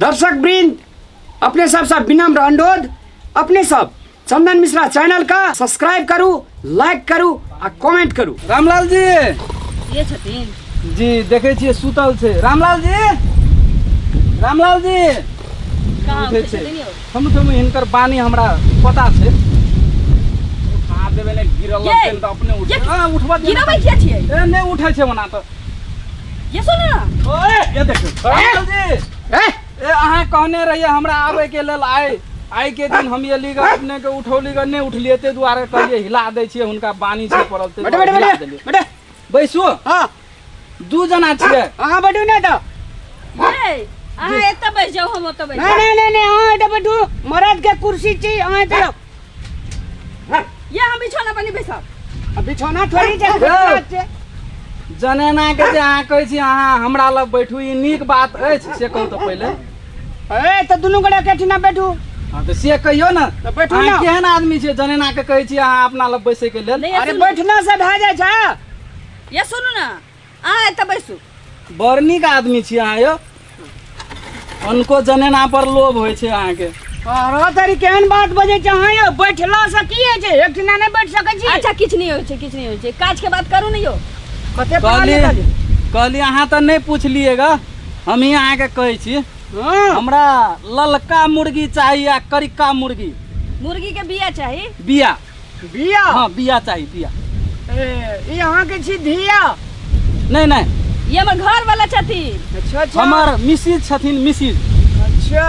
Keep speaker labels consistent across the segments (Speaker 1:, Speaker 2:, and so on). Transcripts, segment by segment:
Speaker 1: दर्शक वृंद अपने सब विनम्र अनुरोध, अपने सब चंदन मिश्रा चैनल का सब्सक्राइब करू, लाइक करू आ कमेंट करू।
Speaker 2: रामलाल जी
Speaker 3: ये छथिन
Speaker 2: जी देखे छियै सुतल छै। रामलाल जी
Speaker 3: कहाँ
Speaker 2: उठे
Speaker 3: उठे
Speaker 2: छै।
Speaker 3: छथिन यौ?
Speaker 2: हम हिनकर बानी हमरा पता छै। उठा देबे ने गिरल
Speaker 3: ये,
Speaker 2: लगतै त अपने उठ।
Speaker 3: ये,
Speaker 2: हां उठबा दे।
Speaker 3: गिरबै किया छियै?
Speaker 2: ए नहीं उठै छै ओना त।
Speaker 3: ये सुन ना।
Speaker 2: ओए ये देखो रामलाल जी ए अहाँ कहने रहिए हमरा आवे के लेल आइ के दिन हम ये लीगा अपने के उठौली ग नहीं उठलिए ते दुआरे कहलिए हिला दै छियै हुनका बानी छै पड़ल ते
Speaker 1: बैठे
Speaker 2: बैसू।
Speaker 1: हाँ
Speaker 2: दू जना छियै।
Speaker 1: हाँ बैठू ना तो
Speaker 3: ये अहाँ एतऽ बैस जाओ, हम ओतऽ बैस
Speaker 1: नहीं नहीं नहीं हाँ एटा बैठू, मर्द के कुर्सी चाहिए। हाँ चलो
Speaker 3: ये हम बिछौना पर नहीं बैसब।
Speaker 1: बिछौना थोड़ी छै।
Speaker 2: जनेना के जे अहाँ कहै छी अहाँ हमरा लग बैठू, ई नीक बात अछि से कहू तऽ पहिले।
Speaker 1: ए तो दुनू गोटे केठिना बैठू।
Speaker 2: हाँ तऽ से कहियो ना
Speaker 1: तऽ बैठू
Speaker 2: अहाँ
Speaker 1: ना।
Speaker 2: केहन आदमी छियै जनेना के कहै छी अहाँ अपना लग बैसे के लेल?
Speaker 3: नहीं,
Speaker 1: अरे बैठना से भए जाइ छै।
Speaker 3: ये सुनू ना, अहाँ एतऽ बैसू।
Speaker 2: बड़ नीक आदमी छी अहाँ यौ। उनको जनेना पर लोभ होइ छै अहाँ के।
Speaker 1: अरे तरी केहन बात बजे छै अहाँ यौ? बैठला से की होइ छै? एकठिना नहीं बैठ सकै छी।
Speaker 3: अच्छा किछ नहीं होइ छै, किछ नहीं होइ छै। काज के बात करू ने यौ।
Speaker 1: कते पढ़ा लिखा छी?
Speaker 2: कहली अहाँ तऽ नहीं पूछलिएगा, हम ही अहाँ के कहै छी।
Speaker 1: हाँ
Speaker 2: हमरा ललका मुर्गी चाहिए आ करिका मुर्गी।
Speaker 3: मुर्गी के बिया चाही।
Speaker 2: बिया।
Speaker 1: बिया।
Speaker 2: हाँ बिया चाहिए बिया।
Speaker 1: ई अहाँ के छी धिया?
Speaker 2: नहीं नहीं
Speaker 3: ये हमर घर वाला छथिन।
Speaker 1: अच्छा अच्छा
Speaker 2: हमर मिसिज छथिन। मिसिज
Speaker 1: अच्छा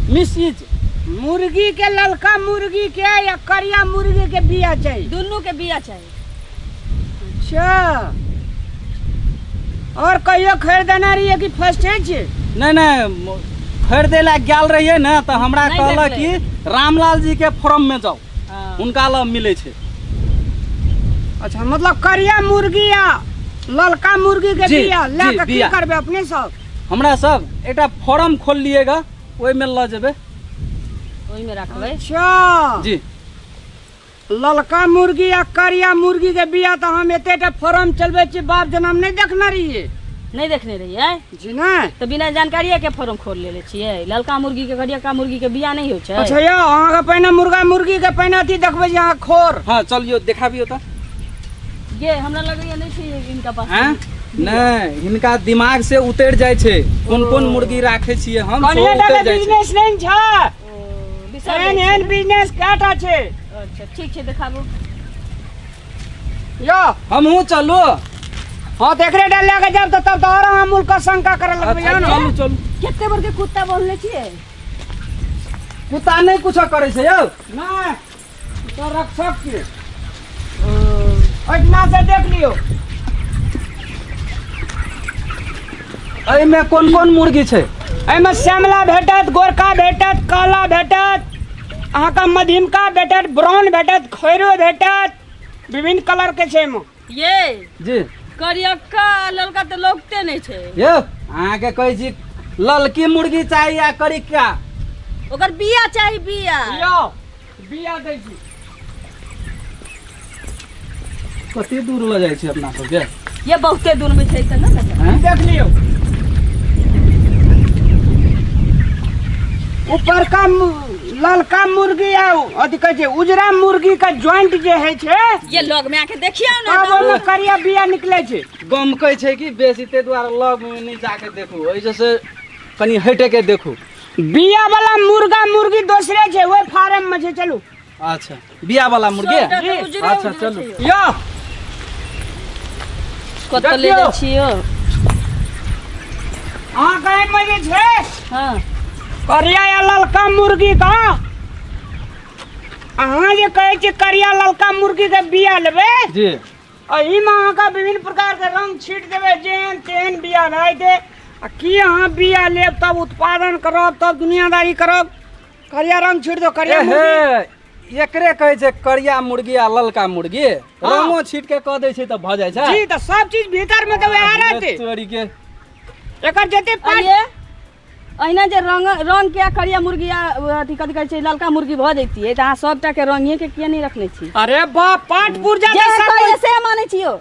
Speaker 2: मिसिज
Speaker 1: मुर्गी के ललका मुर्गी के या करिया मुर्गी के बिया चाहिए?
Speaker 3: दुनू के बिया चाही।
Speaker 1: अच्छा और कहियो खरीदना रही है कि फर्स्ट छै?
Speaker 2: नहीं नहीं खरीदे ला गेल रहिए ना तो हमरा
Speaker 3: नहीं
Speaker 2: कहलक
Speaker 3: देखले।
Speaker 2: कि रामलाल जी के फॉर्म में जाओ,
Speaker 3: हाँ।
Speaker 2: उनका लग मिले छै।
Speaker 1: अच्छा मतलब करिया मुर्गी या ललका मुर्गी के
Speaker 2: जी,
Speaker 1: बिया
Speaker 2: जी,
Speaker 1: लेके की
Speaker 2: बिया।
Speaker 1: करबे अपने सब?
Speaker 2: हमरा सब एक फॉर्म खोल लिएगा, ओहि में ल जेबे।
Speaker 3: ओहि में रखबै।
Speaker 1: अच्छा
Speaker 2: जी
Speaker 1: ललका मुर्गी या करिया मुर्गी के बिया तो हम एते फॉर्म चलबे छी, बाप जन्म नहीं देखना रहिए
Speaker 3: नहीं देखने रहिए
Speaker 1: जी नहीं।
Speaker 3: तो बिना जानकारिये के फॉर्म खोल लेले छियै। ललका मुर्गी के करियका मुर्गी के बिया नहीं होइ छै।
Speaker 1: अच्छा यो अहाँ के पहिने मुर्गा मुर्गी के पहिने अथी देखबै जे अहाँ खोर।
Speaker 2: हाँ चलियो देखाबियो तो।
Speaker 3: ये हमरा लगैया नहीं छै इनका पास।
Speaker 2: हैं नहीं हिनका दिमाग से उतर जाय छै कोन कोन मुर्गी राखे छियै हम,
Speaker 1: कनिया
Speaker 2: उतर
Speaker 1: टा
Speaker 2: जाय छै।
Speaker 1: बिजनेस नहीं छै।
Speaker 3: ओ, बिसर
Speaker 1: एहन
Speaker 3: जाइ
Speaker 1: एहन
Speaker 3: छै।
Speaker 1: बिजनेस काटा छै
Speaker 3: अच्छा ठीक छै देखाबू।
Speaker 1: यो।
Speaker 2: हमहू चलू।
Speaker 1: हाँ तो एकरे डाल लेके जब तो तब तो और हम मुल्का शंका करे लगबै
Speaker 2: अच्छा
Speaker 1: ना।
Speaker 2: चलू चलू।
Speaker 3: केते बड़ के कुत्ता बोलले छियै?
Speaker 2: कुत्ता नहीं कुछ करे छै यौ।
Speaker 1: नहीं तो रक्षक के अटना से देख लियो।
Speaker 2: एहि में कोन कोन मुर्गी छै?
Speaker 1: एहिमे श्यामला भेटत, गोरका भेटत, काला भेटत, अहाँके मध्यमका भेटत, ब्राउन भेटत, खैरो भेटत, विभिन्न कलर के छै एहिमे।
Speaker 3: ये
Speaker 2: जी
Speaker 3: करियका ललका तो लोगते नहीं छै।
Speaker 2: यौ अहाँ के कहै छी ललकी मुर्गी चाहिए आ करिका।
Speaker 3: ओकर बिया चाही बिया।
Speaker 1: यो बिया दै छी।
Speaker 2: कते दूर ल जाइ छै अपना सबके?
Speaker 3: ये बहुते दूर में छै त ना।
Speaker 2: हैं?
Speaker 1: देख लियो ऊपर का ललका मुर्गी आ अथी कहै छै उजरा मुर्गी का जॉइंट जे है छै,
Speaker 3: ये लग में आके देखियो ना।
Speaker 1: तब ओहिमे करिया बिया निकले छै।
Speaker 2: गमकै छै कि बेसी ते दुआरे लग में नहीं जाके देखू, ओहि से कनी हटे के देखू।
Speaker 1: बिया वाला मुर्गा मुर्गी दोसरे छै, ओहि फार्म में छै। चलू
Speaker 2: अच्छा बिया वाला मुर्गी।
Speaker 3: सबटा तो उजरे
Speaker 2: अच्छा,
Speaker 3: उजरे
Speaker 2: चलू।
Speaker 3: छै।
Speaker 1: यो
Speaker 3: कत ले
Speaker 1: देखियौ।
Speaker 3: जाइ छियो?
Speaker 1: अहाँ कहे में जे छै
Speaker 3: हाँ
Speaker 1: करिया या ललका मुर्गी का, अहाँ जे कहै छी करिया ललका मुर्गी के बिया लेबै,
Speaker 2: जी
Speaker 1: एही में अहाँके विभिन्न प्रकार के रंग छीट देबै, जेहन तेहन बिया भए जेतै। आ की अहाँ बिया लेब तब उत्पादन करब, तब दुनियादारी करब। करिया रंग छीट दो करिया मुर्गी।
Speaker 2: एकरे कहै छै करिया मुर्गी आ ललका मुर्गी। रंगो छीट के कह दै छै त भ जाइ छै।
Speaker 1: जी तो सब चीज भीतर में तो वह रहते।
Speaker 2: तोरी के
Speaker 1: एकर जते
Speaker 3: ये अहिना जे रंग के करिया मुर्गी अथी कथी कहै छै ललका मुर्गी भ जैतियै त अहाँ सबटा के रंगे के किया नहीं रखने छी?
Speaker 1: अरे बाप पाट पुर्जा
Speaker 3: जे कहै से मानै छियो।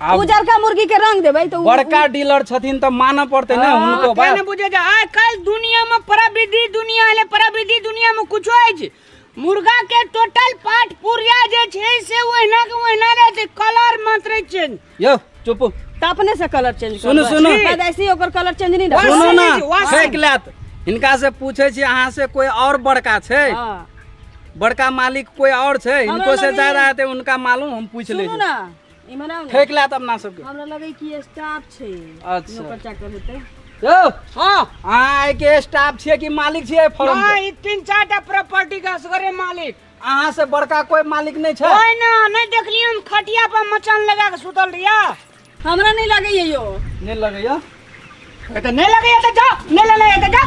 Speaker 2: आब
Speaker 3: उजरका मुर्गी के रंग देबै तो
Speaker 2: बड़का डीलर छथिन तो मानऽ पड़तै ना हुनको
Speaker 1: क्या
Speaker 2: बात।
Speaker 1: न बुझे जा आइ काल्हि दुनिया में प्रविधि दुनिया है, प्रविधि दुनिया में कुछ है मुर्गा के टोटल पार्ट पुर्जा जे छै से ओहिना के ओहिना रहते, कलर मात्र चेंज।
Speaker 2: यो चुप
Speaker 3: त अपने से कलर चेंज
Speaker 2: सुनू, सुनू।
Speaker 3: ऐसे ओकर कलर चेंज नहीं
Speaker 1: वाह,
Speaker 3: रहै।
Speaker 2: सुनो ना
Speaker 1: वाह,
Speaker 2: फेंक लेत। हिनका से पूछे छी अहाँ से कोई और बड़का छै?
Speaker 3: हां
Speaker 2: बड़का मालिक कोई और छै?
Speaker 3: हमरा
Speaker 2: इनको से
Speaker 3: लगे-
Speaker 2: ज्यादा हेतै उनका मालूम, हम पूछ ले
Speaker 3: सुनू ना इमरा
Speaker 2: फेंक लेत अपना सबके।
Speaker 3: हमरा लगे कि स्टाफ छै।
Speaker 2: अच्छा।
Speaker 3: नौकर चाकर हेतै।
Speaker 2: यो
Speaker 1: हाँ
Speaker 2: अहाँ आइ के स्टाफ छियै कि मालिक छियै फर्म
Speaker 1: हाँ,
Speaker 2: के?
Speaker 1: ई 3-4टा प्रॉपर्टी का असगरे मालिक।
Speaker 2: अहाँ से बड़का कोई मालिक नहीं छै?
Speaker 1: ओइ ना नहीं देखलिए हम खटिया पर मचान लगा के सुतल रिया।
Speaker 3: हमरा नहीं लगे यो
Speaker 2: नहीं लगैया?
Speaker 1: ए त नहीं लगे त जा, नहीं लगे त जा।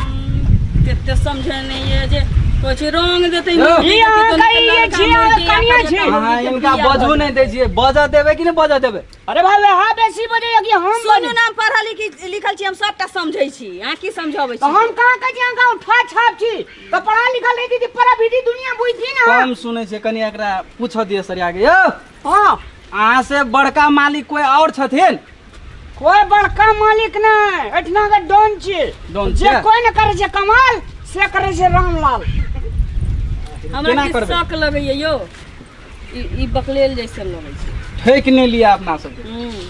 Speaker 3: केते समझे नहीं है जे कुछ रंग देतै
Speaker 2: यो,
Speaker 3: मुर्गी
Speaker 1: ई
Speaker 3: के
Speaker 1: अहाँ
Speaker 3: तो
Speaker 1: कहिए
Speaker 3: लड़का
Speaker 1: छी,
Speaker 3: मुर्गी,
Speaker 1: अहाँ कनिया
Speaker 3: या
Speaker 1: छी।
Speaker 3: करिया
Speaker 2: अहाँ
Speaker 3: मुर्गी के
Speaker 2: इनका
Speaker 3: बिया
Speaker 2: बजू
Speaker 3: भऽ
Speaker 2: नहीं दै छियै, बजऽ देबै कि नहीं बजऽ देबै?
Speaker 1: अरे भाई हाँ बेसी बजे कि हम
Speaker 3: सुनू नाम पढ़ा लिखल छी, हम सबटा समझै छी। अहाँ की समझाबै
Speaker 1: तो
Speaker 3: छी?
Speaker 1: हम कहाँ कह छी अहाँ ठा छाप छी तो पढ़ा लिखल रही थी प्रविधि दुनिया बुझी ना।
Speaker 2: कम सुनै छै, कनी एकरा पूछऽ दिय सरिया के। यो
Speaker 1: हाँ
Speaker 2: अहाँ से बड़का मालिक कोई और छथिन?
Speaker 1: कोई बड़का मालिक नहीं, एठना के डॉन छी।
Speaker 2: डॉन
Speaker 1: जे
Speaker 2: छियै?
Speaker 1: कोई न करे छै कमाल से करे छै रामलाल।
Speaker 3: हमरा
Speaker 2: केना
Speaker 3: की
Speaker 2: करबै?
Speaker 3: शक लगैया यो ई बकलेल जैसे लगै छै।
Speaker 2: ठेक नहीं लिया अपना सबके।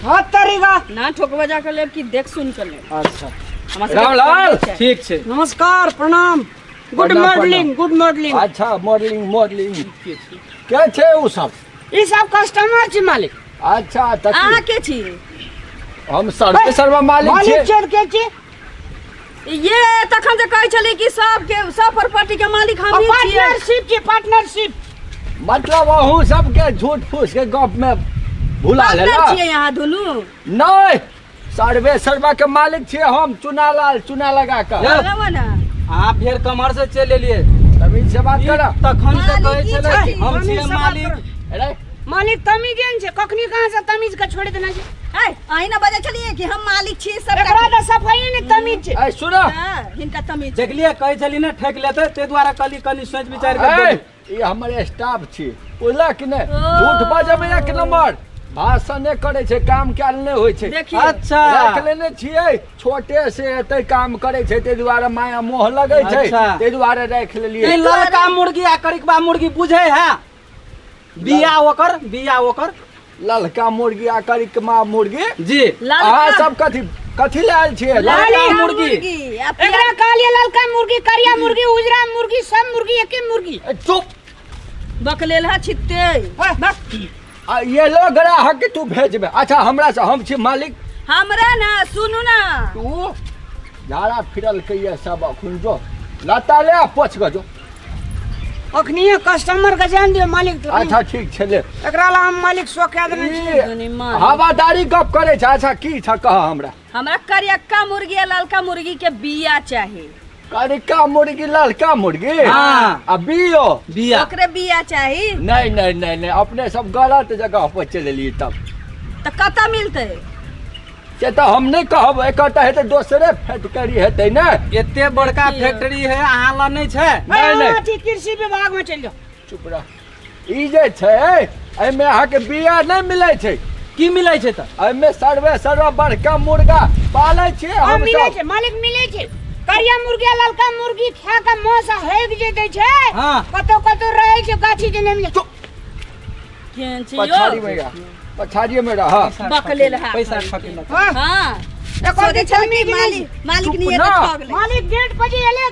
Speaker 1: हर तरीका।
Speaker 3: ना ठोकबा जा के लेब कि देख सुन के लेब।
Speaker 2: अच्छा
Speaker 3: हमरा सबके
Speaker 4: रामलाल,
Speaker 3: पढ़ै छै।
Speaker 2: ठीक छै।
Speaker 1: नमस्कार प्रणाम। गुड
Speaker 4: प्रणाम,
Speaker 1: मॉर्निंग गुड मॉर्निंग।
Speaker 4: अच्छा मॉडलिंग क्या छे उ सब?
Speaker 1: ई सब कस्टमर छी मालिक।
Speaker 4: अच्छा
Speaker 3: अहाँ के छी?
Speaker 4: हम सर्वे सर्वा मालिक
Speaker 1: मालिक
Speaker 4: छे।
Speaker 1: छे के छी।
Speaker 3: ये तखन जे कहै छली कि सब प्रॉपर्टी के मालिक हम ही छियै।
Speaker 1: पार्टनरशिप छी पार्टनरशिप।
Speaker 4: मतलब अहूँ सबके झूठ फूस के गप में भुला
Speaker 3: पार्टनर
Speaker 4: लेला।
Speaker 3: छियै यहाँ दुनू।
Speaker 4: नहीं, सर्वे सर्वा के मालिक छे हम, चुना लगा कर।
Speaker 2: यो,
Speaker 3: लगबा ना।
Speaker 2: अहाँ फेर कमर से चल एलिए।
Speaker 4: तमीज से बात कर।
Speaker 2: तखन से कहै
Speaker 3: मालिक की
Speaker 2: छलै
Speaker 3: छै?
Speaker 2: हम
Speaker 1: तमीज
Speaker 2: छियै
Speaker 1: से बात
Speaker 2: मालिक।
Speaker 1: कर।
Speaker 4: अरे
Speaker 1: मालिक तमीजेन छै, कखनी कहाँ से तमीज के छोड़ देना छै।
Speaker 3: है अहीं ना बजै छलियै कि हम मालिक छी
Speaker 1: एकरा
Speaker 3: सबटा।
Speaker 1: त सफाई ने तमीज छै।
Speaker 4: ऐ सुनो,
Speaker 3: हाँ, हिनका तमीज छै।
Speaker 2: देखलिए कहै छली ने ठेक लेते, ते द्वारा कली कनी सोच विचार के
Speaker 4: ऐ
Speaker 2: बोलू।
Speaker 4: ये हमारे स्टाफ छे, बुझला कि नहीं?
Speaker 3: ओ।
Speaker 4: झूठ बाजे में एक नंबर, भाषण नहीं करे छे, काम क्या नहीं होय छे।
Speaker 3: देखिए
Speaker 2: अच्छा
Speaker 4: रख लेने छियै, छोटे से एते काम करे छै, ते दुआरे माया मोह लगे छै,
Speaker 2: अच्छा।
Speaker 4: ते दुआरे रख
Speaker 2: ई
Speaker 4: लेलिए।
Speaker 2: लड़का मुर्गी आ करिकबा मुर्गी बुझे है? बिया ओकर
Speaker 4: ललका मुर्गी आ करिकमा मुर्गी,
Speaker 2: जी।
Speaker 4: अहाँ
Speaker 3: ललका
Speaker 4: सब कथी लायल छियै?
Speaker 2: लाली
Speaker 3: ललका
Speaker 2: मुर्गी।
Speaker 3: आ
Speaker 1: एकरा
Speaker 3: पियर-
Speaker 1: कहलिए ललका मुर्गी, करिया मुर्गी, उजरा मुर्गी, सब मुर्गी एके मुर्गी।
Speaker 4: ए, चुप।
Speaker 3: बकलेल छित्ते।
Speaker 4: आ ये लो ग्राहक के तू भेजबे। अच्छा हमरा से, हम छी मालिक,
Speaker 3: हमरा ना सुनू ना।
Speaker 4: तू झाड़ा फिरल के ये सब अखुन जो लता ले आ पोछ गजो।
Speaker 1: अखनिए कस्टमर के जान दियो मालिक तो।
Speaker 4: अच्छा ठीक छले।
Speaker 1: एकरा ला हम मालिक सो कह देने छी।
Speaker 3: दुनी मार।
Speaker 4: हवादारी गप करे छै। अच्छा की छ कह हमरा?
Speaker 3: हमरा करियक्का मुर्गी आ ललका मुर्गी के बिया चाही।
Speaker 4: करिका मुर्गी, ललका मुर्गी,
Speaker 2: हाँ।
Speaker 4: आ बियो।
Speaker 2: बिया
Speaker 3: ओकरे बिया चाही।
Speaker 4: नहीं, अपने सब गलत जगह पर चले लिए तब
Speaker 3: त कतऽ मिलतै?
Speaker 4: से तो हम नहीं कहब, एकटा हेतै दोसरे फैक्ट्री हेतै ने।
Speaker 2: एते बड़का फैक्ट्री है, अहाँ ला नहीं छै?
Speaker 4: नहीं।
Speaker 1: अथी कृषि विभाग में चल जाओ।
Speaker 4: चुप रह। ई जे छै एमे अहाँ के बिया नहीं मिलै छै।
Speaker 2: की मिलै छै त?
Speaker 4: एमे सर्वे बड़का मुर्गा पालै छियै
Speaker 1: हां
Speaker 4: हम
Speaker 1: मिले
Speaker 4: सब।
Speaker 1: छै मालिक, मिले छै। करिया मुर्गी, ललका मुर्गी खा के मौसा हेग जे दै छै।
Speaker 2: हाँ।
Speaker 1: कतो रहे छै गाछी जे नहीं मिले।
Speaker 3: केहन छै
Speaker 4: पछाड़ी
Speaker 3: यो?
Speaker 4: में रह, पछाड़ी में रह।
Speaker 3: बकलेल है।
Speaker 2: पैसा ठकेला।
Speaker 1: हां
Speaker 3: हाँ।
Speaker 1: एको
Speaker 3: सोचे
Speaker 1: के
Speaker 3: छल
Speaker 1: तमीज
Speaker 3: कि
Speaker 1: नहीं।
Speaker 3: मालिक
Speaker 4: चुप
Speaker 3: नहीं
Speaker 4: ना।
Speaker 3: ठग ले।
Speaker 1: मालिक गेट पर जे एले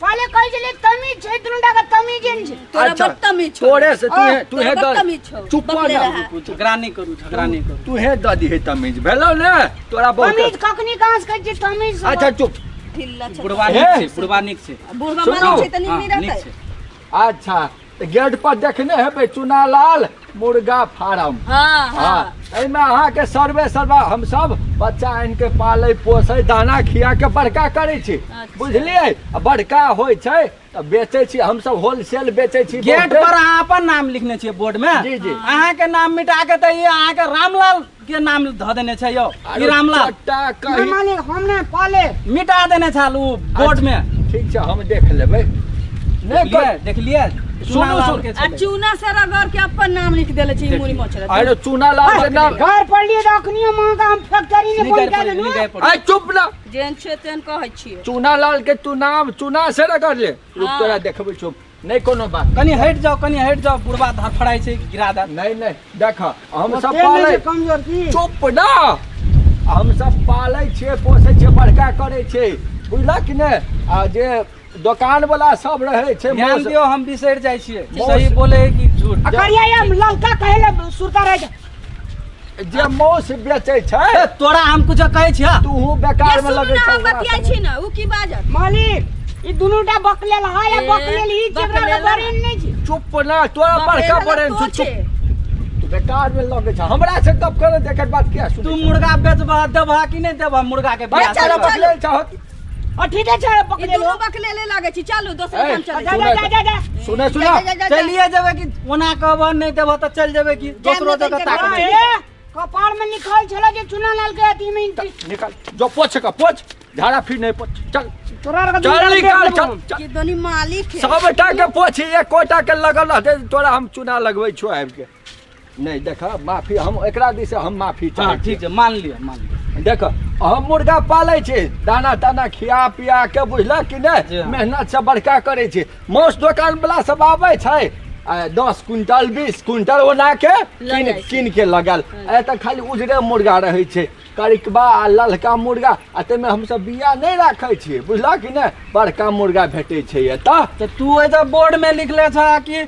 Speaker 1: पहले कहि छले तमीज छै, दुनुटा के तमीज छै।
Speaker 3: तोरा
Speaker 4: अच्छा,
Speaker 3: बदतमीज छौ।
Speaker 4: तोरे से तू
Speaker 3: तोरा
Speaker 4: है
Speaker 3: बदतमीज छौ।
Speaker 4: चुप
Speaker 3: बकलेल
Speaker 4: ना।
Speaker 3: है।
Speaker 2: झगड़ा नहीं करू।
Speaker 4: तू है दादी है तमीज भेलो ने तोरा
Speaker 1: तमीज
Speaker 4: बहुत।
Speaker 1: कखनी कहां से कहै छै तमीज?
Speaker 4: अच्छा चुप।
Speaker 3: ढिल्ला छौ।
Speaker 2: बुढ़वा
Speaker 4: हे।
Speaker 2: नीक छै, बुढ़वा नीक छै।
Speaker 3: बुढ़वा
Speaker 4: सुनो।
Speaker 3: मालिक छै त
Speaker 2: हाँ,
Speaker 3: नीक नहीं
Speaker 2: नीक
Speaker 3: रहतै।
Speaker 2: छै।
Speaker 4: अच्छा तो गेट पर देखने है चुनालाल मुर्गा फार्म।
Speaker 3: हाँ हाँ।
Speaker 4: हाँ, एमे अहाँ के सर्वे हम सब बच्चा आनि के पाले पोसे, दाना खिया के बड़का करे छी।
Speaker 3: अच्छा।
Speaker 4: बुझलिए? आ बड़का होय छै त बेचे छी, हम सब होलसेल बेचे छी।
Speaker 2: गेट पर अहाँ अपन नाम लिखने छियै बोर्ड में?
Speaker 4: जी, जी।
Speaker 2: अहाँ के नाम मिटा के त ये अहाँ के रामलाल के नाम ध देने छै यो। ई रामलाल
Speaker 4: चट्टा
Speaker 1: ना
Speaker 4: कहीं
Speaker 1: मालिक हम ने पाले।
Speaker 2: मिटा देने छाल उ बोर्ड में।
Speaker 4: ठीक छै हम देख लेबै।
Speaker 2: देखलिए
Speaker 4: सुनो, सुनो।
Speaker 3: आ चूना से रगड़ के अपन नाम लिख देले छी मुरी मछरा
Speaker 4: अरे चूनालाल के नाम
Speaker 1: घर पढ़ लिए दखनियो मां का हम फैक्ट्री ने बंद कर देनु
Speaker 4: अरे चुप ना
Speaker 3: जेन छे तेन कहै छियै
Speaker 4: चूनालाल के तू नाम चूना से रगड़ ले रुक तोरा देखबै चुप नहीं कोनो बात
Speaker 2: कनी हट जाओ बुढ़वा धड़फड़ाई छै गिरा दा
Speaker 4: नहीं देख हम सब
Speaker 1: तेल
Speaker 4: पाले
Speaker 1: में कमजोर की
Speaker 4: चुप ना हम सब पाले छे पोसे छे बड़का करे छे बुझला कि ने आ जे दुकान वाला सब रहे छे
Speaker 2: ध्यान दियो हम बिसर जाय छियै सही बोले कि झूठ
Speaker 1: अकरिया या ललका कहले सुरता रह जा
Speaker 4: जे मौस बेचे छे
Speaker 2: ए, तोरा हम कुछ कहै छियै
Speaker 4: तू बेकार में लगे
Speaker 3: सुन
Speaker 4: छे
Speaker 3: हम बतियाइ छी ना उ की बाजत
Speaker 1: मालिक ई दुनुटा बकलेल हा या बकलेल ई जेकरा के बरे नहीं छी
Speaker 4: चुप ना तोरा बड़का पड़े चुप तू बेकार में लगे छे हमरा से गप करे देखे बात क्या सुन
Speaker 2: तू मुर्गा बेचबा देबा कि नहीं देबा मुर्गा के बियाह
Speaker 3: चलो,
Speaker 2: करबा?
Speaker 3: चलो।
Speaker 4: चाहत
Speaker 1: ठीक है
Speaker 3: ई
Speaker 1: बकलेल
Speaker 3: दुनु बकलेले लागे छी चलू दोसर
Speaker 4: ए,
Speaker 3: काम चले
Speaker 1: जा
Speaker 4: सुना
Speaker 2: चलिए जेबे कि ओना कहबो नहीं देबो त चल जेबे कि दोसरो जगह ताकबे
Speaker 1: कपार में लिखल छला जे चुनालाल के अथी में
Speaker 4: निकाल जो पोछ झाड़ा फिर नहीं पोछ चल
Speaker 1: तोरा का
Speaker 4: चल निकाल चल
Speaker 3: कि दोनी मालिक है
Speaker 4: सबटा के पोछ एक कोटा के लगल रहते तोरा हम चुना लगबै छो आबि के नहीं देखा माफी हम एकरा दिस हम माफी
Speaker 2: हां
Speaker 4: चाहै
Speaker 2: ठीक है मान लियो
Speaker 4: देख हम मुर्गा पाले छे दाना ताना खिया पिया के बुझला कि
Speaker 2: जी
Speaker 4: नहीं
Speaker 2: हाँ।
Speaker 4: मेहनत से बड़का करे छे मौस दुकान वाला सब आवे छे 10 क्विंटल 20 क्विंटल ओना के
Speaker 3: लगाइ
Speaker 4: कीन के लगल ए त खाली उजरे मुर्गा रहे छे करिकबा आ ललका मुर्गा आ ते में हम सब बिया नहीं राखे छे बुझला कि नहीं बड़का मुर्गा भेटे छे एता
Speaker 2: तो तू एजा बोर्ड में लिखले छ कि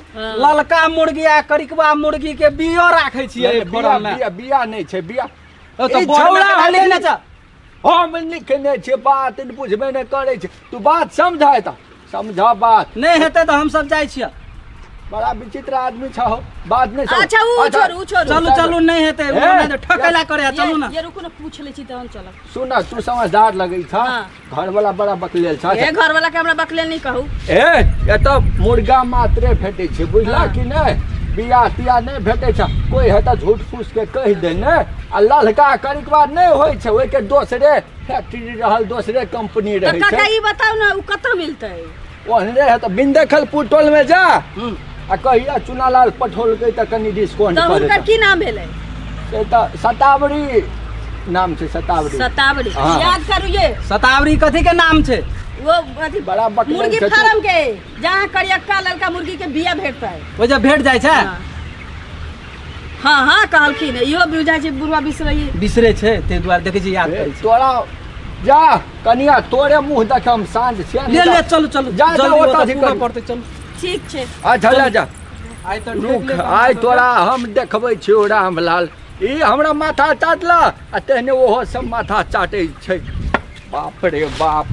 Speaker 2: ललका मुर्गी आ करिकबा मुर्गी के बियो राखै छियै
Speaker 4: बिया
Speaker 2: में
Speaker 4: बिया नहीं छे बिया
Speaker 2: तो
Speaker 4: ई
Speaker 2: बोर्ड में
Speaker 4: छौड़ा
Speaker 2: कहाँ लिखने छ
Speaker 4: हम लिखने छे बात बुझबे नहीं करे छे तू बात समझा त समझा बात
Speaker 2: नहीं हेतै तो हम सब जाय छियै
Speaker 4: बड़ा विचित्र आदमी छहो बात नहीं समझ
Speaker 3: अच्छा उ छोड़ू
Speaker 2: चलू नहीं हेतै
Speaker 4: ए,
Speaker 2: ओना नहीं ठकेला करे चलू ना
Speaker 3: ये रुको ना पूछ ले छी तहन चलब
Speaker 4: सुन तू समझदार लगे था
Speaker 3: हाँ।
Speaker 4: घर वाला बड़ा बकलेल था
Speaker 3: ए घर वाला के हमरा बकलेल नहीं कहू
Speaker 4: ए तो मुर्गा मात्रे भेटे छे बुझला
Speaker 3: हाँ।
Speaker 4: कि नहीं बिया तिया नहीं भेटे छ कोई है तो झूठ फूस के कह दे ने आ ललका करिक बाद नहीं होय छे ओय के दोसरे फैक्ट्री रहल दोसरे कंपनी
Speaker 3: तो
Speaker 4: रहे
Speaker 3: काका
Speaker 4: छे
Speaker 3: ई बताऊ ना उ कत मिलतै
Speaker 4: ओहने है तो बिन देखल पुटोल में जा आ कहिया चुनालाल पठोल के त कनी डिस्काउंट
Speaker 3: तो
Speaker 4: कर
Speaker 3: हुनकर
Speaker 4: देता
Speaker 3: की नाम भेलै
Speaker 4: से तो सतावरी नाम से सतावरी
Speaker 3: सतावरी
Speaker 4: हाँ।
Speaker 3: याद करू ये
Speaker 2: सतावरी कथी के नाम छै
Speaker 3: वो अथी
Speaker 4: बड़ा बकलेल
Speaker 3: मुर्गी
Speaker 4: छे तू।
Speaker 3: फार्म के जहाँ करियक्का ललका मुर्गी के बिया भेटता है
Speaker 2: ओ जे भेट जाय छै
Speaker 3: हाँ कहलखिन इहो बुझाइ छै बुढ़वा बिसरई
Speaker 2: बिसरे छै ते दुआरे देखै छी याद
Speaker 4: ए,
Speaker 2: करै छी
Speaker 4: तोरा जा कनिया तोरे मुंह देख हम साँझ से
Speaker 2: ले चलू
Speaker 4: जा,
Speaker 2: जल्दी
Speaker 4: ओतऽ
Speaker 2: ओतऽ
Speaker 4: अथी
Speaker 2: पूरा
Speaker 4: करू।
Speaker 2: पड़तै चलू
Speaker 3: ठीक छै
Speaker 4: अच्छा जा जा
Speaker 2: आइ त
Speaker 4: रुक आइ तोरा हम देखबै छियौ रामलाल ई हमरा माथा चाटला आ तेहने ओहो सब माथा चाटै छै बाप रे बाप